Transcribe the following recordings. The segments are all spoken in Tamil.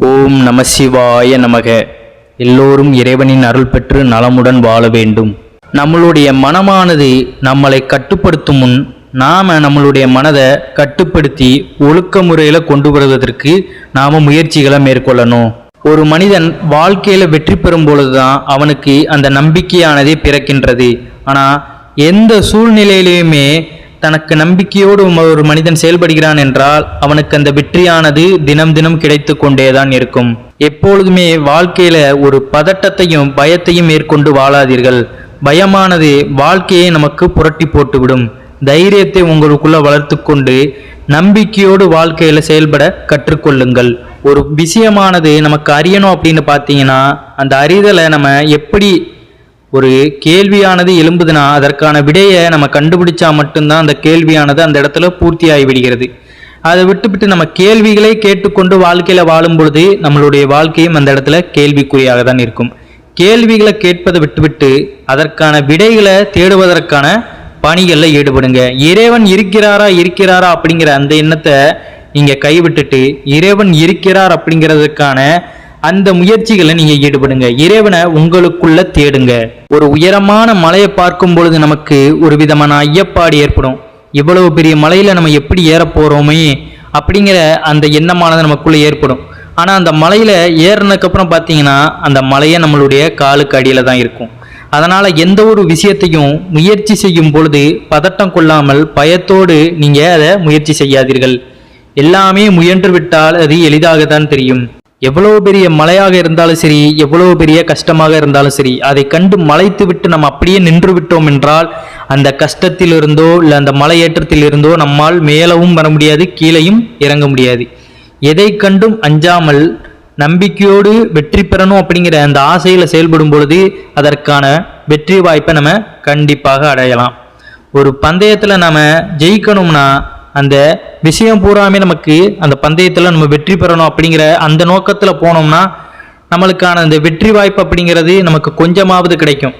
ஓம் நம சிவாய நமக. எல்லோரும் இறைவனின் அருள் பெற்று நலமுடன் வாழ வேண்டும். நம்மளுடைய மனமானது நம்மளை கட்டுப்படுத்தும் முன் நம்மளுடைய மனதை கட்டுப்படுத்தி ஒழுக்க முறையில் கொண்டு வருவதற்கு முயற்சிகளை மேற்கொள்ளணும். ஒரு மனிதன் வாழ்க்கையில் வெற்றி பெறும் பொழுதுதான் அவனுக்கு அந்த நம்பிக்கையானதே பிறக்கின்றது. ஆனால் எந்த சூழ்நிலையிலுமே தனக்கு நம்பிக்கையோடு ஒரு மனிதன் செயல்படுகிறான் என்றால் அவனுக்கு அந்த வெற்றியானது தினம் தினம் கிடைத்து கொண்டேதான் இருக்கும். எப்பொழுதுமே வாழ்க்கையில ஒரு பதட்டத்தையும் பயத்தையும் மேற்கொண்டு வாழாதீர்கள். பயமானது வாழ்க்கையை நமக்கு புரட்டி போட்டுவிடும். தைரியத்தை உங்களுக்குள்ள வளர்த்து கொண்டு நம்பிக்கையோடு வாழ்க்கையில செயல்பட கற்றுக்கொள்ளுங்கள். ஒரு விஷயமானது நமக்கு அறியணும் அப்படின்னு பார்த்தீங்கன்னா அந்த அறிதலை நம்ம எப்படி ஒரு கேள்வியானது எழும்புதுன்னா அதற்கான விடையை நம்ம கண்டுபிடிச்சா மட்டும்தான் அந்த கேள்வியானது அந்த இடத்துல பூர்த்தி ஆகிவிடுகிறது. அதை விட்டுவிட்டு நம்ம கேள்விகளை கேட்டுக்கொண்டு வாழ்க்கையில வாழும் பொழுது நம்மளுடைய வாழ்க்கையும் அந்த இடத்துல கேள்விக்குறியாக தான் இருக்கும். கேள்விகளை கேட்பதை விட்டுவிட்டு அதற்கான விடைகளை தேடுவதற்கான பணிகளில் ஈடுபடுங்க. இறைவன் இருக்கிறாரா அப்படிங்கிற அந்த எண்ணத்தை நீங்க கைவிட்டுட்டு இறைவன் இருக்கிறார் அப்படிங்கிறதுக்கான அந்த முயற்சிகளை நீங்க ஈடுபடுங்க. இறைவனை உங்களுக்குள்ள தேடுங்க. ஒரு உயரமான மலையை பார்க்கும் பொழுது நமக்கு ஒரு விதமான ஐயப்பாடு ஏற்படும். இவ்வளவு பெரிய மலையில நம்ம எப்படி ஏற போறோமே அப்படிங்கிற அந்த எண்ணமானது நமக்குள்ள ஏற்படும். ஆனா அந்த மலையில ஏறினதுக்கு அப்புறம் பார்த்தீங்கன்னா அந்த மலையை நம்மளுடைய காலுக்கு அடியில தான் இருக்கும். அதனால எந்த ஒரு விஷயத்தையும் முயற்சி செய்யும் பொழுது பதட்டம் கொள்ளாமல் பயத்தோடு நீங்க அதை முயற்சி செய்யாதீர்கள். எல்லாமே முயன்று விட்டால் அது எளிதாக தான் தெரியும். எவ்வளவு பெரிய மலையாக இருந்தாலும் சரி, எவ்வளவு பெரிய கஷ்டமாக இருந்தாலும் சரி, அதை கண்டு மலைத்து விட்டு நம்ம அப்படியே நின்று விட்டோம் என்றால் அந்த கஷ்டத்தில் இருந்தோ இல்லை அந்த மலையேற்றத்தில் இருந்தோ நம்மால் மேலவும் வர முடியாது, கீழையும் இறங்க முடியாது. எதை கண்டும் அஞ்சாமல் நம்பிக்கையோடு வெற்றி பெறணும் அப்படிங்கிற அந்த ஆசையில செயல்படும் பொழுது அதற்கான வெற்றி வாய்ப்பை நம்ம கண்டிப்பாக அடையலாம். ஒரு பந்தயத்துல நம்ம ஜெயிக்கணும்னா அந்த விஷயம் பூராமே நமக்கு அந்த பந்தயத்தில் நம்ம வெற்றி பெறணும் அப்படிங்கிற அந்த நோக்கத்தில் போனோம்னா நம்மளுக்கான அந்த வெற்றி வாய்ப்பு அப்படிங்கிறது நமக்கு கொஞ்சமாவது கிடைக்கும்.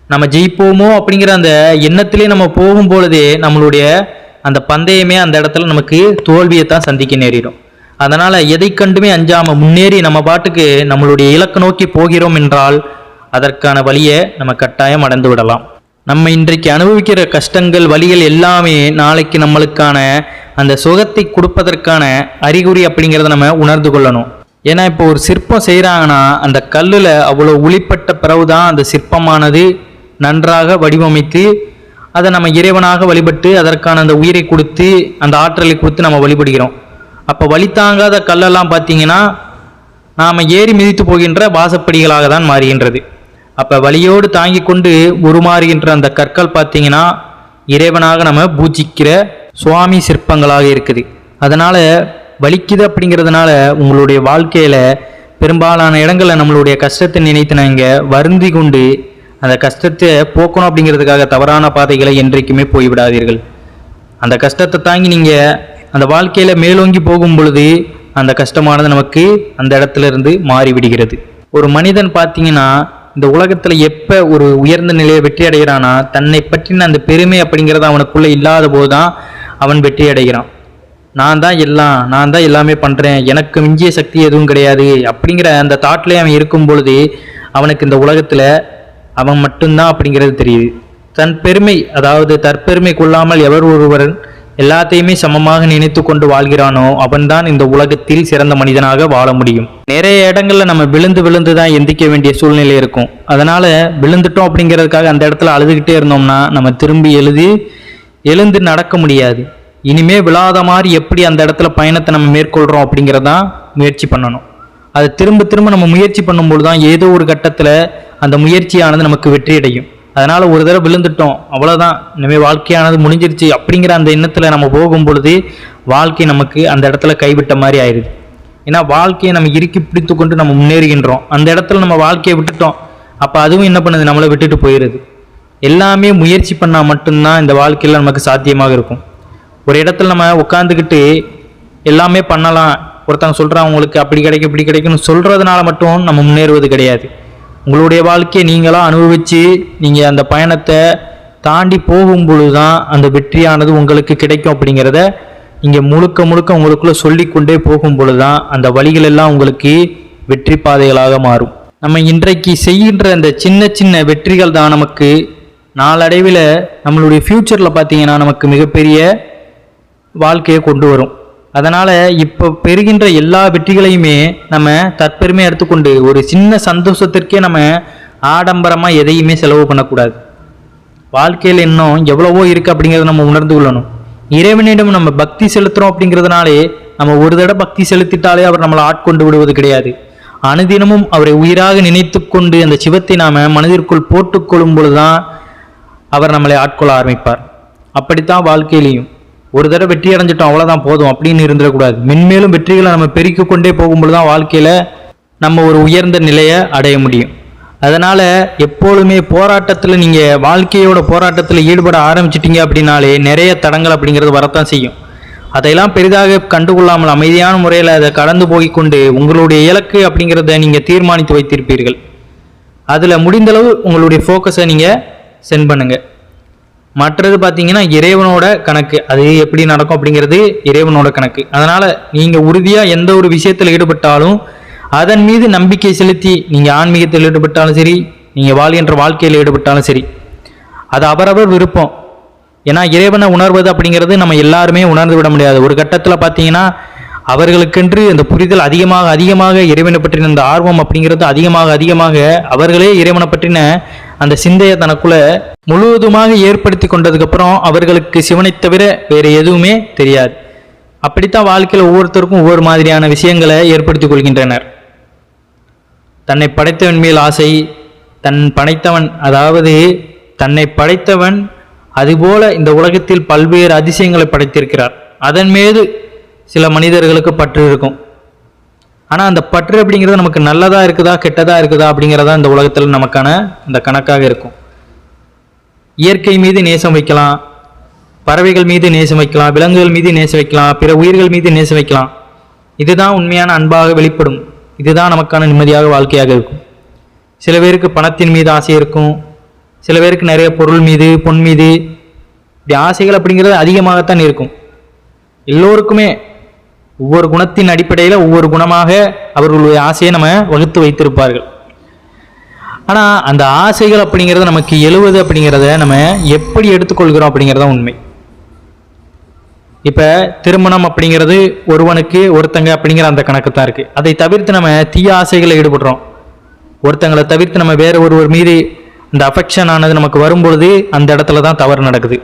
நம்ம ஜெயிப்போமோ அப்படிங்கிற அந்த எண்ணத்திலே நம்ம போகும் பொழுதே நம்மளுடைய அந்த பந்தயமே அந்த இடத்துல நமக்கு தோல்வியை தான் சந்திக்க நேரிடும். அதனால எதை கண்டுமே அஞ்சாம முன்னேறி நம்ம பாட்டுக்கு நம்மளுடைய இலக்கு நோக்கி போகிறோம் என்றால் அதற்கான வழியை நம்ம கட்டாயம் அடைந்து விடலாம். நம்ம இன்றைக்கு அனுபவிக்கிற கஷ்டங்கள் வலிகள் எல்லாமே நாளைக்கு நம்மளுக்கான அந்த சுகத்தை கொடுப்பதற்கான அறிகுறி அப்படிங்கிறத நம்ம உணர்ந்து கொள்ளணும். ஏன்னா இப்போ ஒரு சிற்பம் செய்கிறாங்கன்னா அந்த கல்லில் அவ்வளோ உளிப்பட்ட பிறகுதான் அந்த சிற்பமானது நன்றாக வடிவமைத்து அதை நம்ம இறைவனாக வழிபட்டு அதற்கான அந்த உயிரை கொடுத்து அந்த ஆற்றலை கொடுத்து நம்ம வழிபடுகிறோம். அப்போ வழி தாங்காத கல்லெல்லாம் பார்த்தீங்கன்னா நாம் ஏறி மிதித்து போகின்ற வாசப்படிகளாக தான் மாறுகின்றது. அப்போ வலியோடு தாங்கி கொண்டு உருமாறுகின்ற அந்த கற்கள் பார்த்தீங்கன்னா இறைவனாக நம்ம பூஜிக்கிற சுவாமி சிற்பங்களாக இருக்குது. அதனால் வலிக்குது அப்படிங்கிறதுனால உங்களுடைய வாழ்க்கையில் பெரும்பாலான இடங்களில் நம்மளுடைய கஷ்டத்தை நினைத்து நாங்கள் வருந்தி கொண்டு அந்த கஷ்டத்தை போக்கணும் அப்படிங்கிறதுக்காக தவறான பாதைகளை என்றைக்குமே போய்விடாதீர்கள். அந்த கஷ்டத்தை தாங்கி நீங்கள் அந்த வாழ்க்கையில் மேலோங்கி போகும் பொழுது அந்த கஷ்டமானது நமக்கு அந்த இடத்துல இருந்து மாறிவிடுகிறது. ஒரு மனிதன் பார்த்தீங்கன்னா இந்த உலகத்துல எப்ப ஒரு உயர்ந்த நிலையை வெற்றி அடைகிறானா தன்னை பற்றின அந்த பெருமை அப்படிங்கிறது அவனுக்குள்ள இல்லாத போதுதான் அவன் வெற்றி அடைகிறான். நான் தான் எல்லாமே பண்றேன், எனக்கு மிஞ்சிய சக்தி எதுவும் கிடையாது அப்படிங்கிற அந்த தாட்லேயே அவன் இருக்கும் பொழுது அவனுக்கு இந்த உலகத்துல அவன் மட்டும்தான் அப்படிங்கிறது தெரியுது. தன் பெருமை அதாவது தற்பெருமை கொள்ளாமல் எவர் ஒருவர் எல்லாத்தையுமே சமமாக நினைத்து கொண்டு வாழ்கிறானோ அவன்தான் இந்த உலகத்தில் சிறந்த மனிதனாக வாழ முடியும். நிறைய இடங்கள்ல நம்ம விழுந்து தான் எந்திக்க வேண்டிய சூழ்நிலை இருக்கும். அதனால விழுந்துட்டோம் அப்படிங்கிறதுக்காக அந்த இடத்துல அழுதுகிட்டே இருந்தோம்னா நம்ம திரும்பி எழுந்து நடக்க முடியாது. இனிமே விழாத மாதிரி எப்படி அந்த இடத்துல பயணத்தை நம்ம மேற்கொள்றோம் அப்படிங்கிறதான் முயற்சி பண்ணணும். அது திரும்ப நம்ம முயற்சி பண்ணும்போது தான் ஏதோ ஒரு கட்டத்துல அந்த முயற்சியானது நமக்கு வெற்றி அடையும். அதனால ஒரு தடவை விழுந்துட்டோம் அவ்வளவுதான், இனிமேல் வாழ்க்கையானது முடிஞ்சிருச்சு அப்படிங்கிற அந்த எண்ணத்துல நம்ம போகும் பொழுது வாழ்க்கை நமக்கு அந்த இடத்துல கைவிட்ட மாதிரி ஆயிடுது. ஏன்னா வாழ்க்கையை நம்ம இறுக்கி பிடித்து கொண்டு நம்ம முன்னேறுகின்றோம். அந்த இடத்துல நம்ம வாழ்க்கையை விட்டுட்டோம், அப்ப அதுவும் என்ன பண்ணுது, நம்மளை விட்டுட்டு போயிடுது. எல்லாமே முயற்சி பண்ணா மட்டும்தான் இந்த வாழ்க்கையில நமக்கு சாத்தியமாக இருக்கும். ஒரு இடத்துல நம்ம உட்காந்துக்கிட்டு எல்லாமே பண்ணலாம், ஒருத்தவங்க சொல்றான் உங்களுக்கு அப்படி கிடைக்கும் இப்படி கிடைக்கும்னு சொல்றதுனால மட்டும் நம்ம முன்னேறுவது கிடையாது. உங்களுடைய வாழ்க்கையை நீங்களாம் அனுபவித்து நீங்கள் அந்த பயணத்தை தாண்டி போகும் பொழுது தான் அந்த வெற்றியானது உங்களுக்கு கிடைக்கும் அப்படிங்கிறத இங்கே முழுக்க முழுக்க உங்களுக்குள்ள சொல்லிக்கொண்டே போகும் பொழுதுதான் அந்த வழிகள் எல்லாம் உங்களுக்கு வெற்றி பாதைகளாக மாறும். நம்ம இன்றைக்கு செய்கின்ற அந்த சின்ன சின்ன வெற்றிகள் தான் நமக்கு நாளடைவில் நம்மளுடைய ஃப்யூச்சரில் பார்த்தீங்கன்னா நமக்கு மிகப்பெரிய வாழ்க்கையை கொண்டு வரும். அதனால் இப்போ பெறுகின்ற எல்லா வெற்றிகளையுமே நம்ம தற்பெருமையாக எடுத்துக்கொண்டு ஒரு சின்ன சந்தோஷத்திற்கே நம்ம ஆடம்பரமாக எதையுமே செலவு பண்ணக்கூடாது. வாழ்க்கையில் இன்னும் எவ்வளவோ இருக்குது அப்படிங்கிறத நம்ம உணர்ந்து கொள்ளணும். இறைவனிடம் நம்ம பக்தி செலுத்துகிறோம் அப்படிங்கிறதுனாலே நம்ம ஒரு தடவை பக்தி செலுத்திட்டாலே அவர் நம்மளை ஆட்கொண்டு விடுவது கிடையாது. அனுதினமும் அவரை உயிராக நினைத்து கொண்டு அந்த சிவத்தை நாம் மனதிற்குள் போட்டுக்கொள்ளும் பொழுதுதான் அவர் நம்மளை ஆட்கொள்ள ஆரம்பிப்பார். அப்படித்தான் வாழ்க்கையிலையும் ஒரு தடவை வெற்றி அடைஞ்சிட்டோம் அவ்வளோதான் போதும் அப்படின்னு இருந்துடக்கூடாது. மென்மேலும் வெற்றிகளை நம்ம பெருக்கிக் கொண்டே போகும்பொழுது தான் வாழ்க்கையில் நம்ம ஒரு உயர்ந்த நிலையை அடைய முடியும். அதனால் எப்பொழுதுமே போராட்டத்தில் நீங்கள் வாழ்க்கையோட போராட்டத்தில் ஈடுபட ஆரம்பிச்சிட்டிங்க அப்படின்னாலே நிறைய தடங்கள் அப்படிங்கிறது வரத்தான் செய்யும். அதையெல்லாம் பெரிதாக கண்டுகொள்ளாமல் அமைதியான முறையில் அதை கடந்து போய்கொண்டு உங்களுடைய இலக்கு அப்படிங்கிறத நீங்கள் தீர்மானித்து வைத்திருப்பீர்கள். அதில் முடிந்தளவு உங்களுடைய ஃபோக்கஸை நீங்கள் சென்ட் பண்ணுங்கள். மற்றது பார்த்தீங்கன்னா இறைவனோட கணக்கு, அது எப்படி நடக்கும் அப்படிங்கிறது இறைவனோட கணக்கு. அதனால் நீங்கள் உறுதியாக எந்த ஒரு விஷயத்தில் ஈடுபட்டாலும் அதன் மீது நம்பிக்கை செலுத்தி நீங்கள் ஆன்மீகத்தில் ஈடுபட்டாலும் சரி, நீங்கள் வாழ்கின்ற வாழ்க்கையில் ஈடுபட்டாலும் சரி, அது அவரவர் விருப்பம். ஏன்னா இறைவனை உணர்வது அப்படிங்கிறது நம்ம எல்லாருமே உணர்ந்து விட முடியாது. ஒரு கட்டத்தில் பார்த்தீங்கன்னா அவர்களுக்கென்று அந்த புரிதல் அதிகமாக இறைவனை பற்றின அந்த ஆர்வம் அப்படிங்கிறது அதிகமாக அவர்களே இறைவனை பற்றின அந்த சிந்தையை தனக்குள்ள முழுவதுமாக ஏற்படுத்தி கொண்டதுக்கப்புறம் அவர்களுக்கு சிவனை தவிர வேறு எதுவுமே தெரியாது. அப்படித்தான் வாழ்க்கையில் ஒவ்வொருத்தருக்கும் ஒவ்வொரு மாதிரியான விஷயங்களை ஏற்படுத்தி கொள்கின்றனர். தன்னை படைத்தவன் மேல் ஆசை, தன்னை படைத்தவன் அதுபோல இந்த உலகத்தில் பல்வேறு அதிசயங்களை படைத்திருக்கிறார். அதன் மீது சில மனிதர்களுக்கு பற்று இருக்கும். ஆனால் அந்த பற்று அப்படிங்கிறது நமக்கு நல்லதா இருக்குதா கெட்டதா இருக்குதா அப்படிங்கிறதா இந்த உலகத்தில் நமக்கான இந்த கணக்காக இருக்கும். இயற்கை மீது நேசம் வைக்கலாம், பறவைகள் மீது நேசம் வைக்கலாம், விலங்குகள் மீது நேசம் வைக்கலாம், பிற உயிர்கள் மீது நேசம் வைக்கலாம். இதுதான் உண்மையான அன்பாக வெளிப்படும். இதுதான் நமக்கான நிம்மதியாக வாழ்க்கையாக இருக்கும். சில பேருக்கு பணத்தின் மீது ஆசை இருக்கும், சில பேருக்கு நிறைய பொருள் மீது, பொன் மீது, இப்படி ஆசைகள் அப்படிங்கிறது அதிகமாகத்தான் இருக்கும். எல்லோருக்குமே ஒவ்வொரு குணத்தின் அடிப்படையில் ஒவ்வொரு குணமாக அவர்களுடைய ஆசையை நம்ம வகுத்து வைத்திருப்பார்கள். ஆனால் அந்த ஆசைகள் அப்படிங்கிறத நமக்கு எழுவது அப்படிங்கிறத நம்ம எப்படி எடுத்துக்கொள்கிறோம் அப்படிங்கிறத உண்மை. இப்போ திருமணம் அப்படிங்கிறது ஒருவனுக்கு ஒருத்தங்க அப்படிங்கிற அந்த கணக்கு தான் இருக்குது. அதை தவிர்த்து நம்ம தீய ஆசைகளை ஈடுபடுறோம். ஒருத்தங்களை தவிர்த்து நம்ம வேற ஒருவர் மீது இந்த அஃபெக்ஷன் ஆனது நமக்கு வரும்பொழுது அந்த இடத்துல தான் தவறு நடக்குது.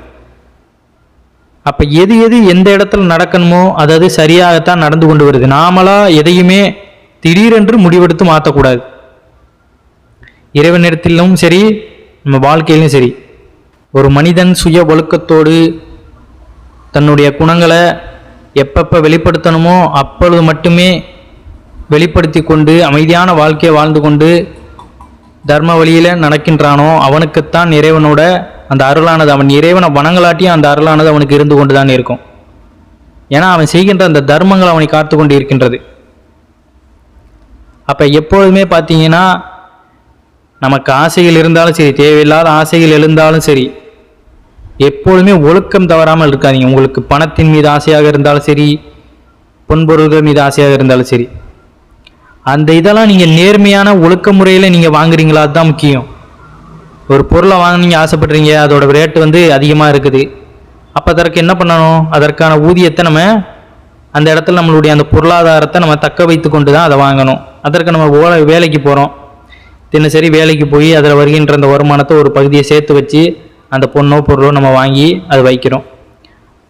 அப்போ எது எந்த இடத்துல நடக்கணுமோ அது சரியாகத்தான் நடந்து கொண்டு வருது. நாமளா எதையுமே திடீரென்று முடிவெடுத்து மாற்றக்கூடாது. இறைவனிடத்திலும் சரி, நம்ம வாழ்க்கையிலும் சரி, ஒரு மனிதன் சுய ஒழுக்கத்தோடு தன்னுடைய குணங்களை எப்பப்போ வெளிப்படுத்தணுமோ அப்பொழுது மட்டுமே வெளிப்படுத்தி கொண்டு அமைதியான வாழ்க்கையை வாழ்ந்து கொண்டு தர்ம வழியில் நடக்கின்றானோ அவனுக்குத்தான் இறைவனோட அந்த அருளானது, அவன் இறைவனை வணங்கலாட்டியும் அந்த அருளானது அவனுக்கு இருந்து கொண்டு தான் இருக்கும். ஏன்னா அவன் செய்கின்ற அந்த தர்மங்கள் அவனை காத்து கொண்டு இருக்கின்றது. அப்போ எப்பொழுதுமே பார்த்தீங்கன்னா நமக்கு ஆசைகள் இருந்தாலும் சரி, தேவையில்லாத ஆசைகள் எழுந்தாலும் சரி, எப்பொழுதுமே ஒழுக்கம் தவறாமல் இருக்காதீங்க. உங்களுக்கு பணத்தின் மீது ஆசையாக இருந்தாலும் சரி, பொன்பொருள்கள் மீது ஆசையாக இருந்தாலும் சரி, அந்த இதெல்லாம் நீங்கள் நேர்மையான ஒழுக்க முறையில் நீங்கள் வாங்குறீங்களா, அதுதான் முக்கியம். ஒரு பொருளை வாங்க நீங்கள் ஆசைப்படுறீங்க, அதோட ரேட்டு அதிகமாக இருக்குது. அப்போ அதற்கு என்ன பண்ணணும், அதற்கான ஊதியத்தை நம்ம அந்த இடத்துல நம்மளுடைய அந்த பொருளாதாரத்தை நம்ம தக்க வைத்து கொண்டு தான் அதை வாங்கணும். அதற்கு நம்ம வேலைக்கு போகிறோம், தினசரி வேலைக்கு போய் அதில் வருகின்ற அந்த வருமானத்தை ஒரு பகுதியை சேர்த்து வச்சு அந்த பொண்ணோ பொருளோ நம்ம வாங்கி அதை வைக்கிறோம்.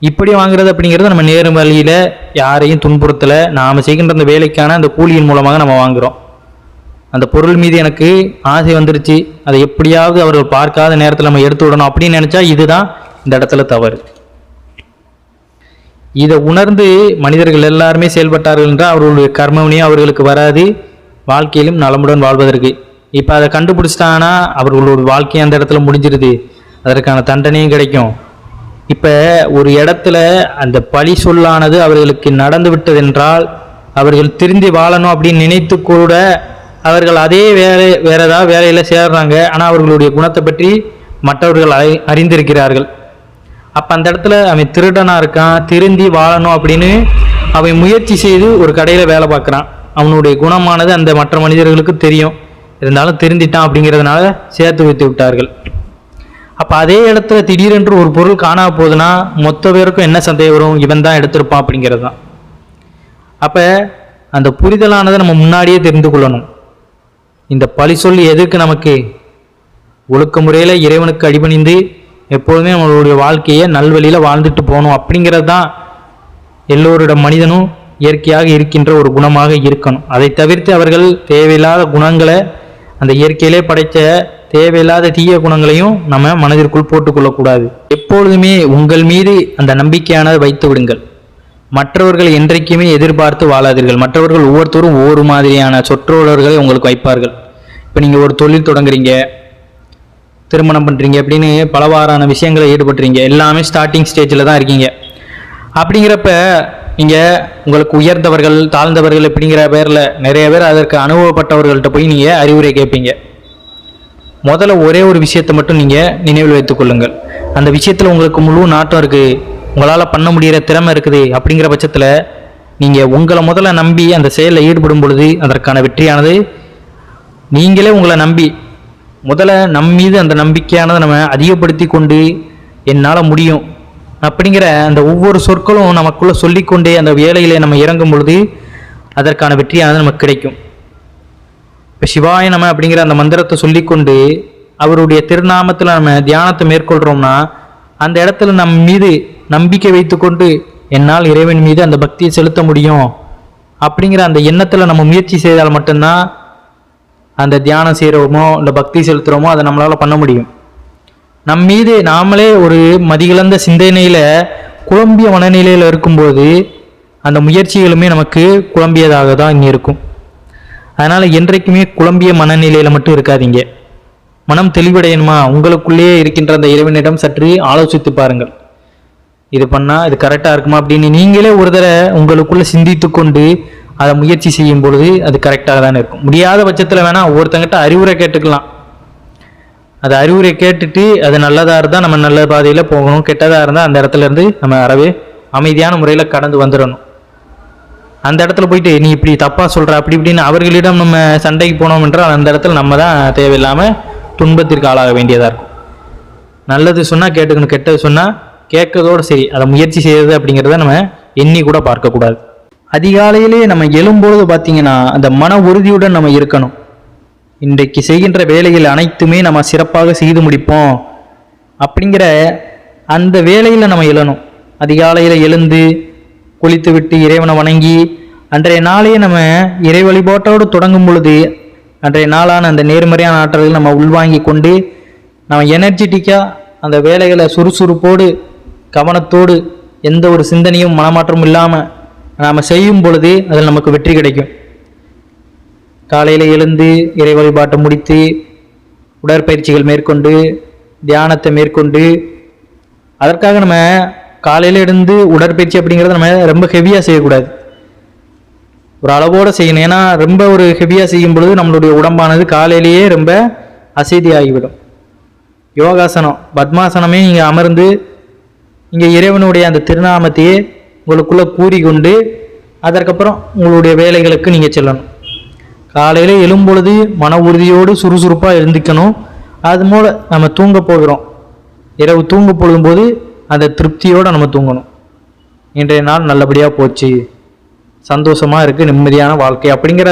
இப்படி வாங்குறது அப்படிங்கிறது நம்ம நேரு வழியில் யாரையும் துன்புறுத்தலை, நாம் செய்கின்ற அந்த வேலைக்கான அந்த கூலியின் மூலமாக நம்ம வாங்குகிறோம். அந்த பொருள் மீது எனக்கு ஆசை வந்துருச்சு, அதை எப்படியாவது அவர்கள் பார்க்காத நேரத்தில் நம்ம எடுத்து விடணும் அப்படின்னு நினச்சா இதுதான் இந்த இடத்துல தவறு. இதை உணர்ந்து மனிதர்கள் எல்லாருமே செயல்பட்டார்கள் என்றால் அவர்களுடைய கர்மவினையும் அவர்களுக்கு வராது, வாழ்க்கையிலும் நலமுடன் வாழ்வதற்கு. இப்போ அதை கண்டுபிடிச்சிட்டாங்கன்னா அவர்களோட வாழ்க்கை அந்த இடத்துல முடிஞ்சிருது, அதற்கான தண்டனையும் கிடைக்கும். இப்போ ஒரு இடத்துல அந்த பழி சொல்லானது அவர்களுக்கு நடந்து விட்டதென்றால் அவர்கள் திருந்தி வாழணும் அப்படின்னு நினைத்து கூட அவர்கள் அதே வேற ஏதாவது வேலையில் சேர்றாங்க. ஆனால் அவர்களுடைய குணத்தை பற்றி மற்றவர்கள் அறிந்திருக்கிறார்கள். அப்போ அந்த இடத்துல அவன் திருடனாக இருக்கான், திருந்தி வாழணும் அப்படின்னு அவன் முயற்சி செய்து ஒரு கடையில் வேலை பார்க்குறான். அவனுடைய குணமானது அந்த மற்ற மனிதர்களுக்கு தெரியும், இருந்தாலும் திருந்திட்டான் அப்படிங்கிறதுனால சேர்த்து வைத்து விட்டார்கள். அப்போ அதே இடத்துல திடீரென்று ஒரு பொருள் காணாம போகுதுன்னா மொத்த பேருக்கும் என்ன சந்தேகம் வரும்? இவன் தான் எடுத்திருப்பான் அப்படிங்கிறது தான். அப்போ அந்த புரிதலானதை நம்ம முன்னாடியே தெரிந்து கொள்ளணும். இந்த பழி சொல்லி எதற்கு? நமக்கு ஒழுக்க முறையில் இறைவனுக்கு அடிபணிந்து எப்போதுமே நம்மளுடைய வாழ்க்கையை நல்வழியில் வாழ்ந்துட்டு போகணும் அப்படிங்கிறது தான் எல்லோருட மனிதனும் இயற்கையாக இருக்கின்ற ஒரு குணமாக இருக்கணும். அதை தவிர்த்து அவர்கள் தேவையில்லாத குணங்களை, அந்த இயற்கையிலே படைத்த தேவையில்லாத தீய குணங்களையும் நம்ம மனதிற்குள் போட்டுக்கொள்ளக்கூடாது. எப்பொழுதுமே உங்கள் மீது அந்த நம்பிக்கையானதை வைத்து விடுங்கள். மற்றவர்கள் என்றைக்குமே எதிர்பார்த்து வாழாதீர்கள். மற்றவர்கள் ஒவ்வொருத்தரும் ஒவ்வொரு மாதிரியான சொற்றொடர்களை உங்களுக்கு வைப்பார்கள். இப்போ நீங்கள் ஒரு தொழில் தொடங்குறீங்க, திருமணம் பண்ணுறீங்க அப்படின்னு பலவாறான விஷயங்களை ஈடுபட்டுறீங்க. எல்லாமே ஸ்டார்டிங் ஸ்டேஜில் தான் இருக்கீங்க. அப்படிங்கிறப்ப நீங்கள் உங்களுக்கு உயர்ந்தவர்கள் தாழ்ந்தவர்கள் அப்படிங்கிற பேரில் நிறைய பேர் அதற்கு அனுபவப்பட்டவர்கள்ட்ட போய் நீங்கள் அறிவுரை கேட்பீங்க. முதல்ல ஒரே ஒரு விஷயத்தை மட்டும் நீங்கள் நினைவில் வைத்துக் கொள்ளுங்கள். அந்த விஷயத்தில் உங்களுக்கு முழு நாட்டம் இருக்குது, உங்களால் பண்ண முடிகிற திறமை இருக்குது. அப்படிங்கிற பட்சத்தில் நீங்கள் உங்களை முதல்ல நம்பி அந்த செயலில் ஈடுபடும் பொழுது அதற்கான வெற்றியானது நீங்களே உங்களை நம்பி முதல்ல மீது அந்த நம்பிக்கையானதை நம்ம அதிகப்படுத்தி கொண்டு என்னால் முடியும் அப்படிங்கிற அந்த ஒவ்வொரு சொற்களும் நமக்குள்ளே சொல்லிக்கொண்டே அந்த வேலையில் நம்ம இறங்கும் பொழுது அதற்கான வெற்றியானது நமக்கு கிடைக்கும். இப்போ சிவாய நம அப்படிங்கிற அந்த மந்திரத்தை சொல்லிக்கொண்டு அவருடைய திருநாமத்தில் நம்ம தியானத்தை மேற்கொள்கிறோம்னா அந்த இடத்துல நம் மீது நம்பிக்கை வைத்துக்கொண்டு என்னால் இறைவன் மீது அந்த பக்தியை செலுத்த முடியும் அப்படிங்கிற அந்த எண்ணத்தில் நம்ம முயற்சி செய்தால் மட்டும்தான் அந்த தியானம் செய்கிறோமோ இல்லை பக்தி செலுத்துகிறோமோ அதை நம்மளால் பண்ண முடியும். நம் மீது நாமளே ஒரு மதிகலந்த சிந்தனையில் குழம்பிய மனநிலையில் இருக்கும்போது அந்த முயற்சிகளுமே நமக்கு குழம்பியதாக தான் இனி இருக்கும். அதனால் என்றைக்குமே குழம்பிய மனநிலையில் மட்டும் இருக்காதீங்க. மனம் தெளிவடையணுமா, உங்களுக்குள்ளேயே இருக்கின்ற அந்த இறைவனிடம் சற்று ஆலோசித்து பாருங்கள். இது பண்ணால் இது கரெக்டாக இருக்குமா அப்படின்னு நீங்களே ஒரு தடவை உங்களுக்குள்ளே சிந்தித்து கொண்டு அதை முயற்சி செய்யும் பொழுது அது கரெக்டாக தானே இருக்கும். முடியாத பட்சத்தில் வேணால் ஒவ்வொருத்தங்கிட்ட அறிவுரை கேட்டுக்கலாம். அது அறிவுரை கேட்டுட்டு அது நல்லதாக இருந்தால் நம்ம நல்ல பாதையில் போகணும், கெட்டதாக இருந்தால் அந்த இடத்துல இருந்து நம்ம அறவே அமைதியான முறையில் கடந்து வந்துடணும். அந்த இடத்துல போயிட்டு நீ இப்படி தப்பாக சொல்கிற அப்படி இப்படின்னு அவர்களிடம் நம்ம சண்டைக்கு போனோம் என்றால் அந்த இடத்துல நம்ம தான் தேவையில்லாமல் துன்பத்திற்கு ஆளாக வேண்டியதாக இருக்கும். நல்லது சொன்னால் கேட்டுக்கணும், கெட்டது சொன்னால் கேட்கறதோடு சரி, அதை முயற்சி செய்கிறது அப்படிங்கிறத நம்ம எண்ணி கூட பார்க்கக்கூடாது. அதிகாலையிலேயே நம்ம எழும்பொழுது பார்த்தீங்கன்னா அந்த மன உறுதியுடன் நம்ம இருக்கணும். இன்றைக்கு செய்கின்ற வேலைகள் அனைத்துமே நம்ம சிறப்பாக செய்து முடிப்போம் அப்படிங்கிற அந்த வேலையில் நம்ம எழணும். அதிகாலையில் எழுந்து குளித்து விட்டு இறைவனை வணங்கி அன்றைய நாளையே நம்ம இறை வழிபாட்டோடு தொடங்கும் பொழுது அன்றைய நாளான அந்த நேர்மறையான ஆற்றல்கள் நம்ம உள்வாங்கி கொண்டு நம்ம எனர்ஜெட்டிக்காக அந்த வேலைகளை சுறுசுறுப்போடு கவனத்தோடு எந்த ஒரு சிந்தனையும் மனமாற்றமும் இல்லாமல் நாம் செய்யும் பொழுது அதில் நமக்கு வெற்றி கிடைக்கும். காலையில் எழுந்து இறை வழிபாட்டை முடித்து உடற்பயிற்சிகள் மேற்கொண்டு தியானத்தை மேற்கொண்டு அதற்காக நம்ம காலையில் எழுந்து உடற்பயிற்சி அப்படிங்கிறத நம்ம ரொம்ப ஹெவியாக செய்யக்கூடாது, ஒரு அளவோடு செய்யணும். ஏன்னா ரொம்ப ஒரு ஹெவியாக செய்யும் பொழுது நம்மளுடைய உடம்பானது காலையிலேயே ரொம்ப அசதியாகிவிடும். யோகாசனம் பத்மாசனமே நீங்கள் அமர்ந்து இங்கே இறைவனுடைய அந்த திருநாமத்தையே உங்களுக்குள்ளே கூறிக்கொண்டு அதற்கப்புறம் உங்களுடைய வேலைகளுக்கு நீங்கள் செல்லணும். காலையில் எழும்பொழுது மன உறுதியோடு சுறுசுறுப்பாக எழுந்திக்கணும். அது போல் நம்ம தூங்க போகிறோம், இரவு தூங்க போடும்போது அந்த திருப்தியோடு நம்ம தூங்கணும். இன்றைய நாள் நல்லபடியாக போச்சு, சந்தோஷமாக இருக்குது, நிம்மதியான வாழ்க்கை அப்படிங்கிற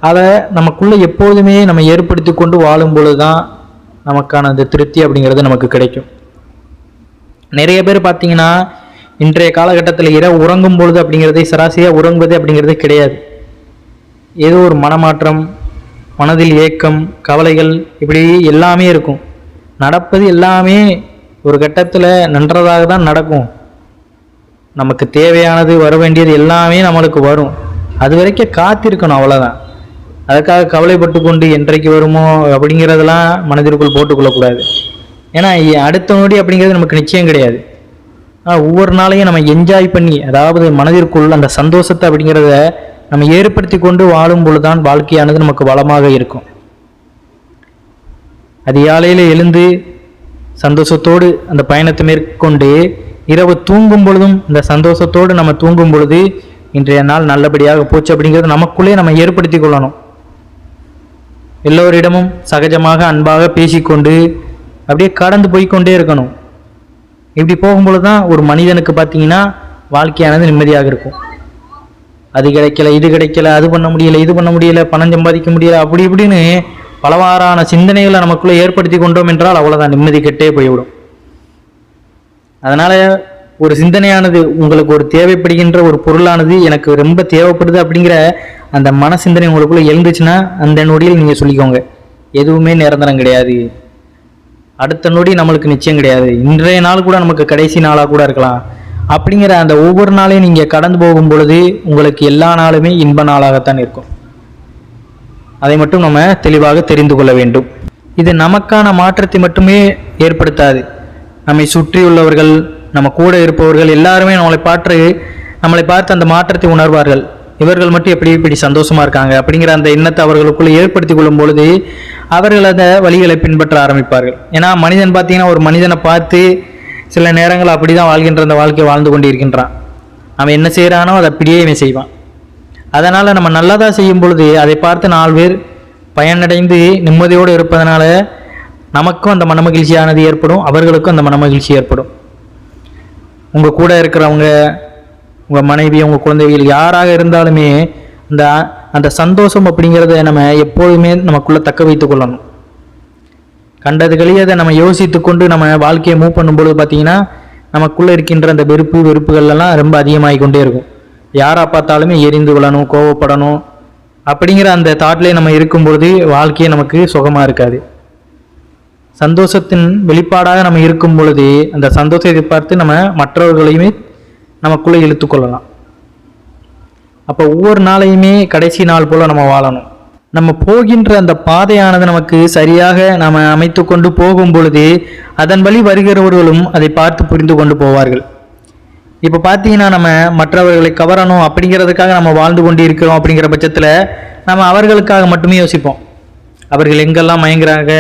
அதை நமக்குள்ளே எப்போதுமே நம்ம ஏற்படுத்தி கொண்டு வாழும் பொழுது தான் நமக்கான அந்த திருப்தி அப்படிங்கிறது நமக்கு கிடைக்கும். நிறைய பேர் பார்த்தீங்கன்னா இன்றைய காலகட்டத்தில் இரவு உறங்கும் பொழுது அப்படிங்கிறதே சராசரியாக உறங்குவது அப்படிங்கிறது கிடையாது. ஏதோ ஒரு மனமாற்றம், மனதில் ஏக்கம், கவலைகள் இப்படி எல்லாமே இருக்கும். நடப்பது எல்லாமே ஒரு கட்டத்தில் நன்றதாக தான் நடக்கும். நமக்கு தேவையானது வர வேண்டியது எல்லாமே நம்மளுக்கு வரும். அது வரைக்கும் காத்திருக்கணும், அவ்வளோதான். அதுக்காக கவலைப்பட்டு கொண்டு என்றைக்கு வருமோ அப்படிங்கிறதெல்லாம் மனதிற்குள் போட்டுக்கொள்ளக்கூடாது. ஏன்னா அடுத்த நொடி அப்படிங்கிறது நமக்கு நிச்சயம் கிடையாது. ஆனால் ஒவ்வொரு நாளையும் நம்ம என்ஜாய் பண்ணி, அதாவது மனதிற்குள் அந்த சந்தோஷத்தை அப்படிங்கிறத நம்ம ஏற்படுத்தி கொண்டு வாழும் பொழுதுதான் வாழ்க்கையானது நமக்கு வளமாக இருக்கும். அதிகாலையில் எழுந்து சந்தோஷத்தோடு அந்த பயணத்தை மேற்கொண்டு இரவு தூங்கும் பொழுதும் இந்த சந்தோஷத்தோடு நம்ம தூங்கும் பொழுது இன்றைய நாள் நல்லபடியாக போச்சு அப்படிங்கிறது நமக்குள்ளே நம்ம ஏற்படுத்தி கொள்ளணும். எல்லோரிடமும் சகஜமாக அன்பாக பேசிக்கொண்டு அப்படியே கடந்து போய்கொண்டே இருக்கணும். இப்படி போகும்பொழுது தான் ஒரு மனிதனுக்கு பார்த்தீங்கன்னா வாழ்க்கையானது நிம்மதியாக இருக்கும். அது கிடைக்கல, இது கிடைக்கல, அது பண்ண முடியல, இது பண்ண முடியல, பணம் சம்பாதிக்க முடியல, அப்படி இப்படின்னு பலவாறான சிந்தனைகளை நமக்குள்ளே ஏற்படுத்தி கொண்டோம் என்றால் அவ்வளோதான், நிம்மதி கெட்டே போய்விடும். அதனால ஒரு சிந்தனையானது உங்களுக்கு ஒரு தேவைப்படுகின்ற ஒரு பொருளானது எனக்கு ரொம்ப தேவைப்படுது அப்படிங்கிற அந்த மன சிந்தனை உங்களுக்குள்ள எழுந்துச்சுன்னா அந்த நொடியில் நீங்கள் சொல்லிக்கோங்க, எதுவுமே நிரந்தரம் கிடையாது, அடுத்த நொடி நம்மளுக்கு நிச்சயம் கிடையாது, இன்றைய நாள் கூட நமக்கு கடைசி நாளாக கூட இருக்கலாம் அப்படிங்கிற அந்த ஒவ்வொரு நாளையும் நீங்கள் கடந்து போகும் பொழுது உங்களுக்கு எல்லா நாளுமே இன்ப நாளாகத்தான் இருக்கும். அதை மட்டும் நம்ம தெளிவாக தெரிந்து கொள்ள வேண்டும். இது நமக்கான மாற்றத்தை மட்டுமே ஏற்படுத்தாது, நம்மை சுற்றியுள்ளவர்கள், நம்ம கூட இருப்பவர்கள் எல்லாருமே நம்மளை பார்த்து அந்த மாற்றத்தை உணர்வார்கள். இவர்கள் மட்டும் இப்படி சந்தோஷமா இருக்காங்க அப்படிங்கிற அந்த எண்ணத்தை அவர்களுக்குள்ள ஏற்படுத்தி கொள்ளும் பொழுது அவர்கள் அந்த வழிகளை பின்பற்ற ஆரம்பிப்பார்கள். ஏன்னா மனிதன் பார்த்தீங்கன்னா ஒரு மனிதனை பார்த்து சில நேரங்கள் அப்படிதான் வாழ்கின்ற அந்த வாழ்க்கையை வாழ்ந்து கொண்டு இருக்கின்றான். அவன் என்ன செய்யறானோ அதை அப்படியே இவன் செய்வான். அதனால நம்ம நல்லதா செய்யும் பொழுது அதை பார்த்து 4 பேர் பயனடைந்து நிம்மதியோடு இருப்பதனால நமக்கும் அந்த மனமகிழ்ச்சியானது ஏற்படும், அவர்களுக்கும் அந்த மனமகிழ்ச்சி ஏற்படும். உங்கள் கூட இருக்கிறவங்க, உங்கள் மனைவி, உங்கள் குழந்தைகள் யாராக இருந்தாலுமே அந்த சந்தோஷம் அப்படிங்கிறத நம்ம எப்போதுமே நமக்குள்ளே தக்க வைத்து கொள்ளணும். கண்டது கழியதை நம்ம யோசித்து கொண்டு நம்ம வாழ்க்கையை மூவ் பண்ணும்பொழுது பார்த்தீங்கன்னா நமக்குள்ளே இருக்கின்ற அந்த வெறுப்புகள்லாம் ரொம்ப அதிகமாகி கொண்டே இருக்கும். யாரை பார்த்தாலுமே எரிந்து விழணும், கோவப்படணும் அப்படிங்கிற அந்த தாட்லேயே நம்ம இருக்கும்பொழுது வாழ்க்கையே நமக்கு சுகமாக இருக்காது. சந்தோஷத்தின் வெளிப்பாடாக நம்ம இருக்கும் பொழுது அந்த சந்தோஷத்தை பார்த்து நம்ம மற்றவர்களையுமே நமக்குள்ளே இழுத்து கொள்ளலாம். அப்போ ஒவ்வொரு நாளையுமே கடைசி நாள் போல நம்ம வாழணும். நம்ம போகின்ற அந்த பாதையானது நமக்கு சரியாக நம்ம அமைத்து கொண்டு போகும் பொழுது அதன் வழி வருகிறவர்களும் அதை பார்த்து புரிந்து கொண்டு போவார்கள். இப்போ பார்த்தீங்கன்னா நம்ம மற்றவர்களை கவரணும் அப்படிங்கிறதுக்காக நம்ம வாழ்ந்து கொண்டு இருக்கிறோம் அப்படிங்கிற பட்சத்தில் நம்ம அவர்களுக்காக மட்டுமே யோசிப்போம். அவர்கள் எங்கெல்லாம் மயங்குறாங்க,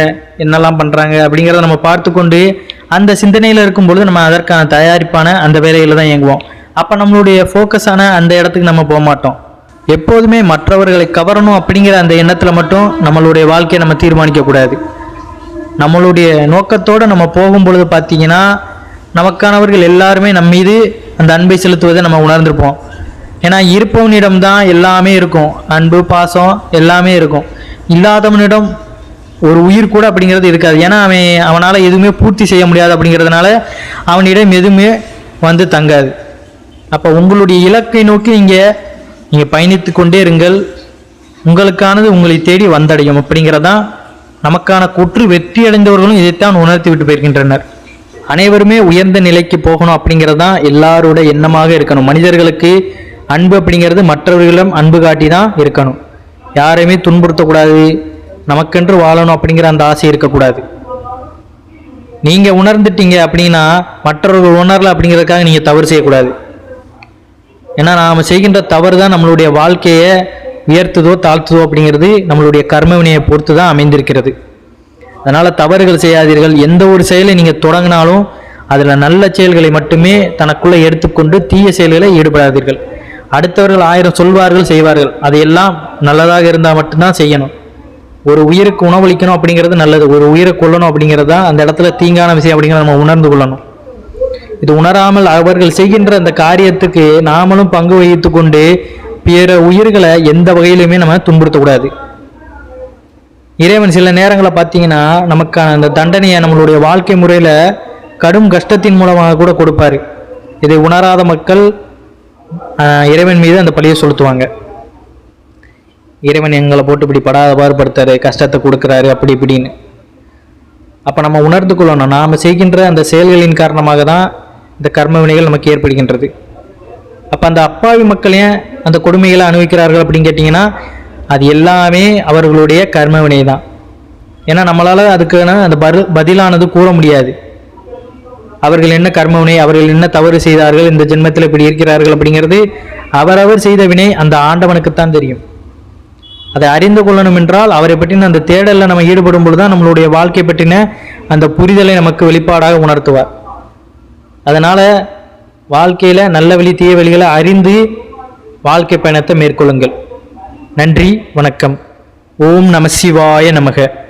என்னெல்லாம் பண்ணுறாங்க அப்படிங்கிறத நம்ம பார்த்து கொண்டு அந்த சிந்தனையில் இருக்கும்பொழுது நம்ம அதற்கான தயாரிப்பான அந்த வேலையில் தான் இயங்குவோம். அப்போ நம்மளுடைய ஃபோக்கஸான அந்த இடத்துக்கு நம்ம போக மாட்டோம். எப்போதுமே மற்றவர்களை கவரணும் அப்படிங்கிற அந்த எண்ணத்தில் மட்டும் நம்மளுடைய வாழ்க்கையை நம்ம தீர்மானிக்கக்கூடாது. நம்மளுடைய நோக்கத்தோடு நம்ம போகும் பொழுது பார்த்தீங்கன்னா நமக்கானவர்கள் எல்லாருமே நம்ம மீது அந்த அன்பை செலுத்துவதை நம்ம உணர்ந்திருப்போம். ஏன்னா இருப்பவனிடம் தான் எல்லாமே இருக்கும், அன்பு பாசம் எல்லாமே இருக்கும். இல்லாதவனிடம் ஒரு உயிர் கூட அப்படிங்கிறது இருக்காது. ஏன்னா அவனால் எதுவுமே பூர்த்தி செய்ய முடியாது அப்படிங்கிறதுனால அவனிடம் எதுவுமே வந்து தங்காது. அப்போ உங்களுடைய இலக்கை நோக்கி நீங்கள் பயணித்து கொண்டே இருங்கள், உங்களுக்கானது உங்களை தேடி வந்தடையும் அப்படிங்கிறதான் நமக்கான கூற்று. வெற்றி அடைந்தவர்களும் இதைத்தான் உணர்த்தி விட்டு போயிருக்கின்றனர். அனைவருமே உயர்ந்த நிலைக்கு போகணும் அப்படிங்கிறது தான் எல்லாரோட எண்ணமாக இருக்கணும். மனிதர்களுக்கு அன்பு அப்படிங்கிறது மற்றவர்களிடம் அன்பு காட்டி தான் இருக்கணும். யாரையுமே துன்புறுத்தக்கூடாது, நமக்கென்று வாழணும் அப்படிங்கிற அந்த ஆசை இருக்கக்கூடாது. நீங்கள் உணர்ந்துட்டீங்க அப்படின்னா மற்றவர்கள் உணரல அப்படிங்கிறதுக்காக நீங்கள் தவறு செய்யக்கூடாது. ஏன்னா நாம் செய்கின்ற தவறு தான் நம்மளுடைய வாழ்க்கையை உயர்த்துதோ தாழ்த்துதோ அப்படிங்கிறது நம்மளுடைய கர்மவினையை பொறுத்து தான் அமைந்திருக்கிறது. அதனால் தவறுகள் செய்யாதீர்கள். எந்த ஒரு செயலை நீங்கள் தொடங்கினாலும் அதில் நல்ல செயல்களை மட்டுமே தனக்குள்ளே எடுத்துக்கொண்டு தீய செயல்களை ஈடுபடாதீர்கள். அடுத்தவர்கள் 1000 சொல்வார்கள், செய்வார்கள், அதையெல்லாம் நல்லதாக இருந்தால் மட்டும்தான் செய்யணும். ஒரு உயிருக்கு உணவளிக்கணும் அப்படிங்கிறது நல்லது, ஒரு உயிரை கொல்லணும் அப்படிங்கிறது தான் அந்த இடத்துல தீங்கான விஷயம் அப்படிங்கிறத நம்ம உணர்ந்து கொள்ளணும். இது உணராமல் அவர்கள் செய்கின்ற அந்த காரியத்துக்கு நாமளும் பங்கு வகித்து கொண்டு பிற உயிர்களை எந்த வகையிலுமே நம்ம துன்புறுத்தக்கூடாது. இறைவன் சில நேரங்களில் பார்த்தீங்கன்னா நமக்கான அந்த தண்டனையை நம்மளுடைய வாழ்க்கை முறையில் கடும் கஷ்டத்தின் மூலமாக கூட கொடுப்பாரு. இதை உணராத மக்கள் இறைவன் மீது அந்த பழியை செலுத்துவாங்க. இறைவன் எங்களை போட்டு இப்படி படாத பாடுபடுத்தாரு, கஷ்டத்தை கொடுக்குறாரு அப்படி இப்படின்னு. அப்போ நம்ம உணர்ந்து கொள்ளணும், நாம் செய்கின்ற அந்த செயல்களின் காரணமாக தான் இந்த கர்ம வினைகள் நமக்கு ஏற்படுகின்றது. அப்போ அந்த அப்பாவி மக்களையும் அந்த கொடுமைகளை அனுபவிக்கிறார்கள் அப்படின்னு கேட்டிங்கன்னா அது எல்லாமே அவர்களுடைய கர்ம வினை தான். ஏன்னா நம்மளால் அதுக்கான அந்த பதிலானது கூற முடியாது. அவர்கள் என்ன கர்ம வினை, அவர்கள் என்ன தவறு செய்தார்கள், இந்த ஜென்மத்தில் இப்படி இருக்கிறார்கள் அப்படிங்கிறது அவரவர் செய்த வினை அந்த ஆண்டவனுக்குத்தான் தெரியும். அதை அறிந்து கொள்ளணும் என்றால் அவரை பற்றின அந்த தேடலில் நம்ம ஈடுபடும் பொழுது தான் நம்மளுடைய வாழ்க்கை பற்றின அந்த புரிதலை நமக்கு வெளிப்பாடாக உணர்த்துவார். அதனால் வாழ்க்கையில் நல்ல வழி தீய வழிகளை அறிந்து வாழ்க்கை பயணத்தை மேற்கொள்ளுங்கள். நன்றி, வணக்கம். ஓம் நம சிவாய நமக.